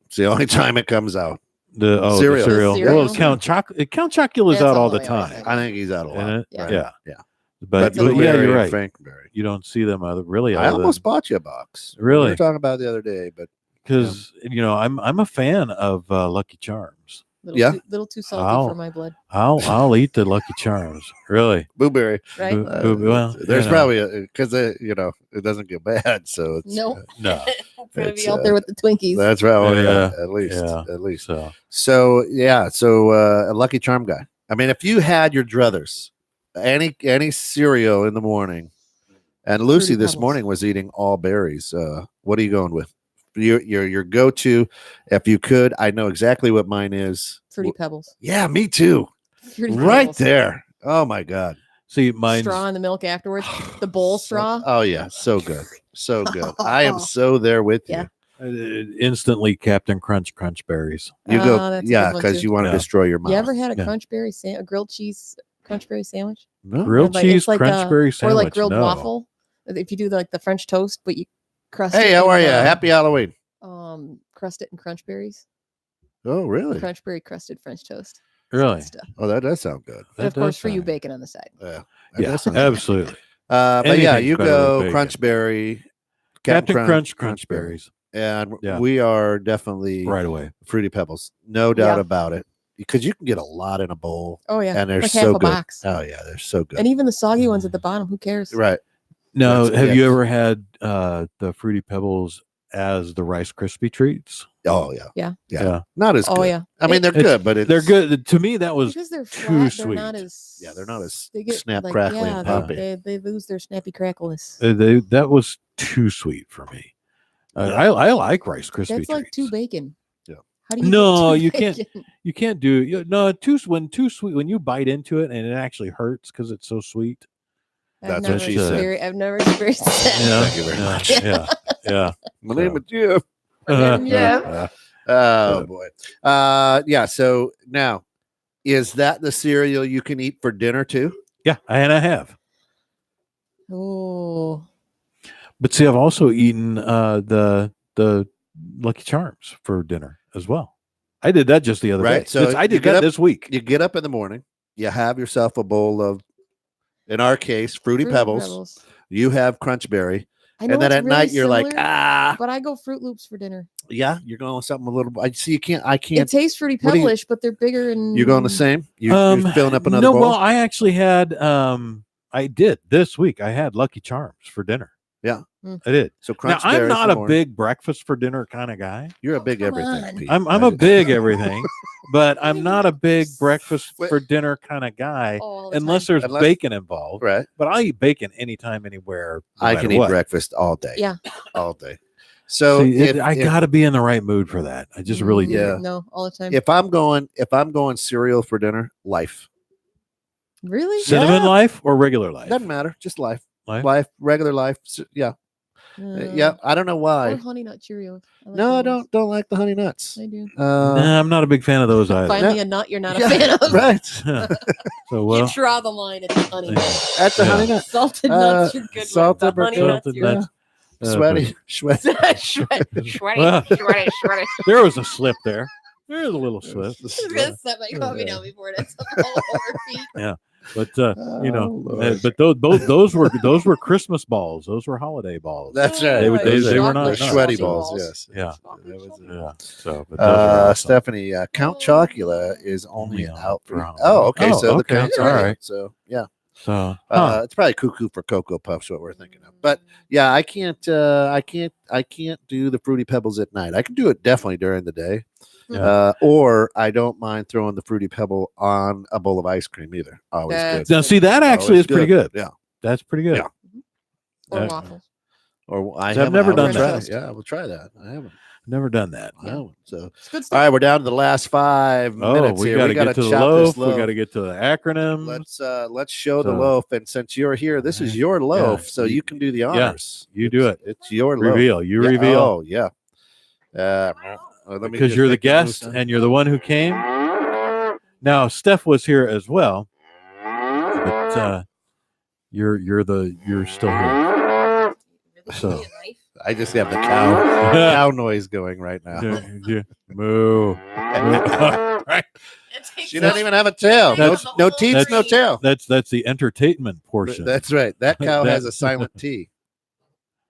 It's the only time it comes out. The Cereal. cereal. The Well, cereal. Count Chocula's That's out all all the they always time. say. I think he's out a lot. Isn't it? Yeah. Yeah. Yeah. But Boo yeah, Berry you're and right. Frankenberry. You don't see them really I almost bought you a box. We Really? were talking about it the other day, but because I'm a fan of Lucky Charms. Yeah. Little too salty Ow. for my blood, I'll eat the Lucky Charms. Really. Blueberry. right? Well, There's you know. probably because it doesn't get bad, so it's Nope. No. Gonna it's, be out there with the Twinkies. that's right. Oh, yeah, Yeah. at least. So So a Lucky Charm guy. I mean, if you had your druthers, any cereal in the morning, and Lucy Fruity this Pebbles. morning was eating all berries. What are you going with? Your go to, if you could. I know exactly what mine is. Fruity Pebbles. Yeah, me too. Fruity Right Pebbles. there. Oh my God. see, mine's Straw in the milk afterwards. The bowl straw. Oh yeah, so good, so good. I am so there with Yeah. instantly Captain Crunch berries. you. You Oh, go, that's a yeah, good one, because too. you want to Yeah. destroy your mouth. You ever had a Yeah. crunchberry a grilled cheese crunchberry sandwich? No? Grilled Like, cheese it's like Crunchberry sandwich. or like grilled no. waffle. If you do the French toast, but you crust it. Hey, how in, are you? Happy Halloween. crust it in crunchberries. Oh, really? Crunchberry crusted French toast. Really? Good stuff. Oh, that does sound good. And of That course, does for you, sound- bacon on the side. Yeah. That Yeah, does sound good. absolutely. But yeah, Anything's you better go with bacon. Crunchberry, Captain Crunch berries and Yeah. we are definitely right away. Fruity Pebbles, no doubt Yeah. about it, because you can get a lot in a bowl, Oh yeah, and they're like so half a good. box. Oh yeah, they're so good. And even the soggy ones at the bottom. Who cares? Right? No, That's- have yeah. you ever had the Fruity Pebbles as the Rice Krispie treats? Oh yeah, Yeah. yeah. Not as Oh good. yeah. I mean, they're It's- good, but They're good. To me, that was Because they're too flat, sweet. They're not as Yeah, they're not as they get, snap, like, crackly, yeah, and poppy. They lose their snappy crackleness. that was too sweet for me. I like Rice Krispie That's treats. like too bacon. Yeah. How do you? No, get too you can't. bacon? You can't do too sweet when you bite into it and it actually hurts because it's so sweet. That's never what she said. I've never experienced that. Yeah, Thank you very yeah, much. Yeah. My name is Jeff. Yeah. Oh boy. Yeah. So now, is that the cereal you can eat for dinner too? Yeah, and I have. Oh, But see, I've also eaten the Lucky Charms for dinner as well. I did that just the other Right, day. so I you did get that up- this week. You get up in the morning, you have yourself a bowl of, in our case, Fruity Pebbles. You have Crunchberry, I know and then it's at really night you're like, similar, but I go Fruit Loops for dinner. yeah, you're going with something a little. I see. I It can't. tastes Fruity what do you- Pebblish, but they're bigger and You're going the same. You're filling up another no, bowl. well, I actually had I did this week. I had Lucky Charms for dinner. Yeah. I did. So Now Crunchberry. I'm not a big breakfast for dinner kind of guy. You're a big Come everything. on. Pete. I'm I a just- big everything, but I'm not a big breakfast Wait. for dinner kind of guy all the unless time. there's Unless- bacon involved. Right. But I'll eat bacon anytime, anywhere. no I matter can eat what. breakfast all day. Yeah. All day. So See, if, I if- got to be in the right mood for that. I just really do. Yeah. No, all the time. if I'm going cereal for dinner, Life. Really? Cinnamon Yeah. Life or regular life? Doesn't matter. Just Life. Life? Regular Life. Yeah. Yeah. I don't know Or why. Honey Nut Cheerios. I like No, I those. don't like the honey nuts. I do. Nah, I'm not a big fan of those either. Finally, a nut you're not a Yeah, fan of. right. So well, You draw the line at the honey nut. That's a Yeah. honey nut. Salted nuts, you're good salted with. The honey or nuts, salted you're nuts. Sweaty. Sweaty. Well, Shreddy. there was a slip there. There's a little slip. I was gonna set my coffee down before it ends up all over feet. But you know, Lord. but those were Christmas balls. Those were holiday balls. That's right. They were- they were not- They're no. sweaty Salty balls. balls. Yes. Yeah. Yeah. Yeah. So, but those are awesome. Stephanie, Count Chocula is only Only out for. out. Oh, okay. Oh, So the okay. Count's All all right. right. So yeah, So it's probably Cuckoo for Cocoa Puffs. What we're thinking of, but yeah, I can't do the Fruity Pebbles at night. I can do it definitely during the day, Yeah. or I don't mind throwing the Fruity Pebble on a bowl of ice cream either. Always That's good. now see that actually Always is pretty good. Yeah. That's pretty good. Yeah. Or Uh, waffles. Or I I've haven't- never I will done try that. it. Yeah, I will try that. I haven't. Never done that. I haven't. So It's good all stuff. right, we're down to the last 5 Oh, minutes we here. got to get gotta to the chop loaf. this We got to get to the acronyms. Let's show the So- loaf, and since you're here, this is your loaf, so you- you can do the honors. you do it. It's your loaf. Reveal. You Yeah, reveal. Oh yeah. Let me Because just you're the take the guest loose and you're the one who came. Now Steph was here as well, but you're still here. So I just have the cow noise going right now. Moo. Right. She doesn't even have a tail. No, That's- no teeth, no tail. That's the entertainment portion. That's right. That cow has a silent T.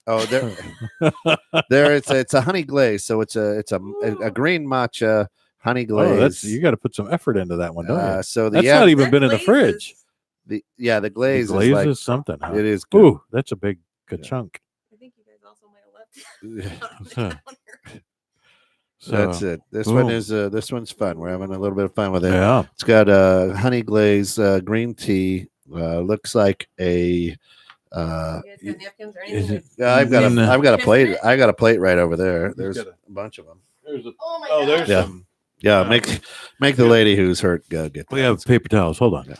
Oh, there it's a honey glaze, so it's a green matcha honey glaze. Oh, that's you got to put some effort into that one, don't you? So That's not even been in the glaze fridge. the glaze, The is glaze like is something. Huh? it is good. Ooh, that's a big chunk. I think you guys also might have left. So, That's it. This boom. one is this one's fun. We're having a little bit of fun with it. Yeah. It's got honey glaze, green tea. Looks like a. Napkins or Is it? Yeah, I've got Mm, a plate. I got a plate right over there. There's got a bunch of them. There's a, Oh my oh, there's Yeah. some. Yeah, make the lady who's hurt go get. We that. have paper towels. Hold on. Yeah.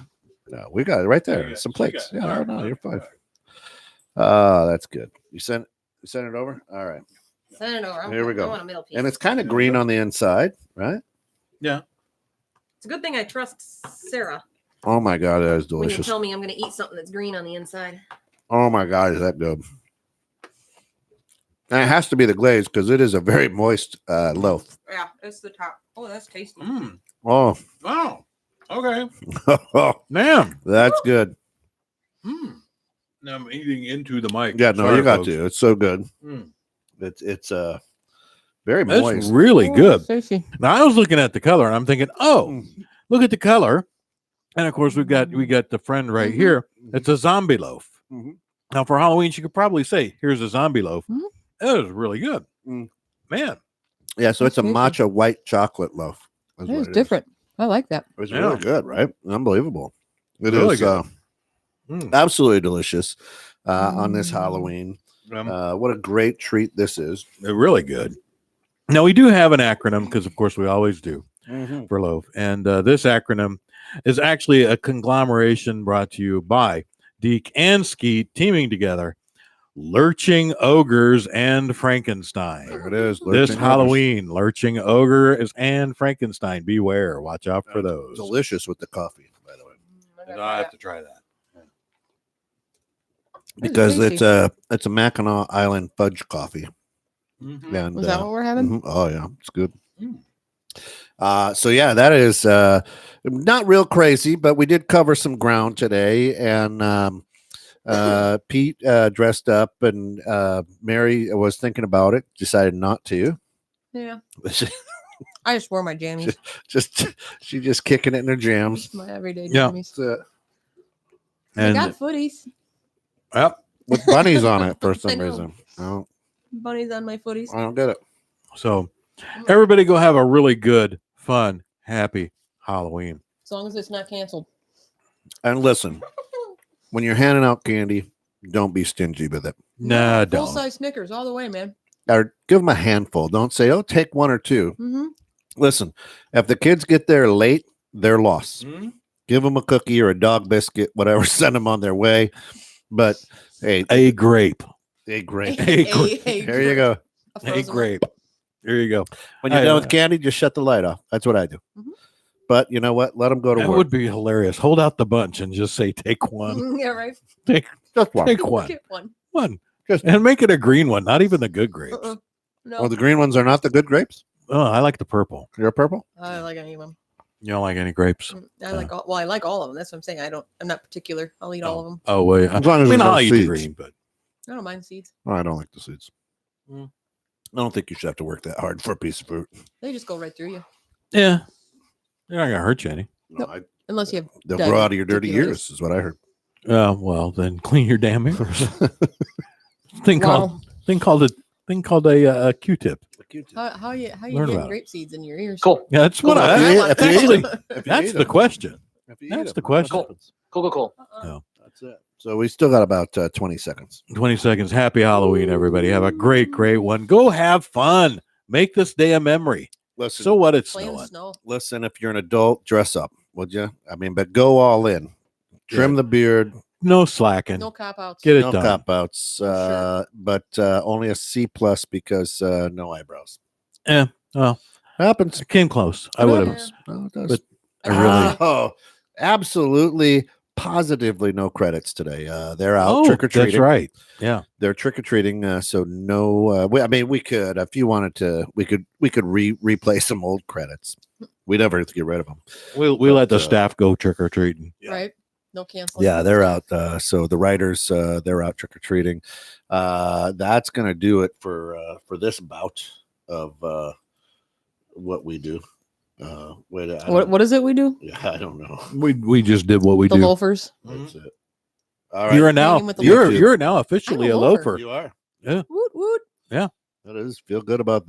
No, we got it right there. Yeah, Some she plates. got- Yeah, all right, no, you're fine. all right. That's good. You sent it over. All right, Send it over. Here we go. I want a middle piece. and it's kind of green on the inside, right? Yeah. It's a good thing I trust Sarah Oh my god, that is when you delicious. tell me I'm going to eat something that's green on the inside. Oh my god, is that good? And it has to be the glaze because it is a very moist loaf. Yeah, it's the top. Oh, that's tasty. Mm. Oh, Oh. Okay. Man. that's good. Mm. Now I'm eating into the mic. Yeah, no, Sorry, you got folks. to. It's so good. Mm. It's very That's moist. really good. Tasty. Now I was looking at the color and I'm thinking, oh, Mm. look at the color. And of course we got the friend right Mhm. here. It's a zombie loaf. Mhm. Now for Halloween, she could probably say, "Here's a zombie loaf." Mhm. It was really good, Mm. man. Yeah, so it's a That's matcha white chocolate loaf. That's That what is it is. different. I like that. It's Yeah. really good, right? Unbelievable. It Really is good. Mm. absolutely delicious on this Mm. Halloween. Um, What a great treat this is. they're really good. Now we do have an acronym because, of course, we always do Mm-hmm. for loaf, and this acronym is actually a conglomeration brought to you by Deke and Skeet teaming together, Lurching Ogres and Frankenstein. There it is. This Lurching Halloween, Lurching Ogres and Frankenstein. Beware. Watch out for Ogres. those. Delicious with the coffee, by the way, And I have to try that. because tasty. it's a Mackinac Island fudge coffee. Mhm. And Was that what we're having? mhm. Oh yeah, it's good. Mm. So yeah, that is not real crazy, but we did cover some ground today, and Pete dressed up, and Mary was thinking about it, decided not to. Yeah. I just wore my jammies. She just kicking it in her jams. My everyday Yeah. jammies. So, I And got footies. yep. with bunnies on it for I some know. reason. Bunnies on my footies. I don't get it. So everybody go have a really good, fun, happy Halloween. As long as it's not canceled. And listen, when you're handing out candy, don't be stingy with it. Nah, Full don't. size Snickers all the way, man. Or give them a handful. Don't say, "Oh, take one or two." Mm-hmm. Listen, if the kids get there late, they're lost. Mhm. Give them a cookie or a dog biscuit, whatever. Send them on their way. But hey, A grape. a grape. Here you go. A grape. Here you go. When you're I, done with candy, just shut the light off. That's what I do. Mhm. But you know what? Let them go to That work. would be hilarious. Hold out the bunch and just say, take one. Yeah, right. Just one. Take one. Get one. One. Just- And make it a green one, not even the good grapes. Uh-uh. No, Oh, the green ones are not the good grapes. Oh, I like the purple. You're purple. I don't like any of them. You don't like any grapes? I like all. Well, I like all of them. That's what I'm saying. I'm not particular. I'll eat all of them. Oh, well, As long as I mean, there's no I'll eat the seeds. green, but I don't mind seeds. Oh, I don't like the seeds. Mm. I don't think you should have to work that hard for a piece of fruit. They just go right through you, yeah, they're not gonna hurt you any. No, Nope. unless you have. they'll grow out of your dirty diverticulitis. ears, is what I heard. Well, then clean your damn ears. thing Wow. called a Q-tip. How you Learn getting about it. grape seeds in your ears? Cool. Yeah, that's what Cool. I. If you eat- That's, if you eat actually, them. If you that's eat the 'em. question. If you That's eat the 'em, question. Cool. Cool. Uh-uh. That's it. So we still got about 20 seconds. 20 seconds. Happy Halloween, everybody. Have a great one. Go have fun. Make this day a memory. Listen, So what? It's Play in the snowing. snow. listen. If you're an adult, dress up, would you? I mean, but go all in. Trim the beard. No slacking. No cop outs. Get it No done. cop outs. Sure. But only a C plus because no eyebrows. Yeah. Well, Happens. I came close. I No, would yeah. have. No, it does. But I I really- Oh, absolutely, positively no credits today. They're out trick or treating. That's right. Yeah. They're trick or treating. So no. I mean, we could, if you wanted to, we could replay some old credits. We never have to get rid of them. We But, let the staff go trick or treating. Yeah. Right. No cancel. Yeah, they're out. So the writers, they're out trick or treating. That's gonna do it for this bout of what we do. Wait, What is it we do? Yeah, I don't know. We just did what we The do. loafers. That's it. All right. You're now Hanging with the you're loafers. you're now officially I'm a a loafer. loafer. You are. Yeah. Woot woot. That is. Feel good about that.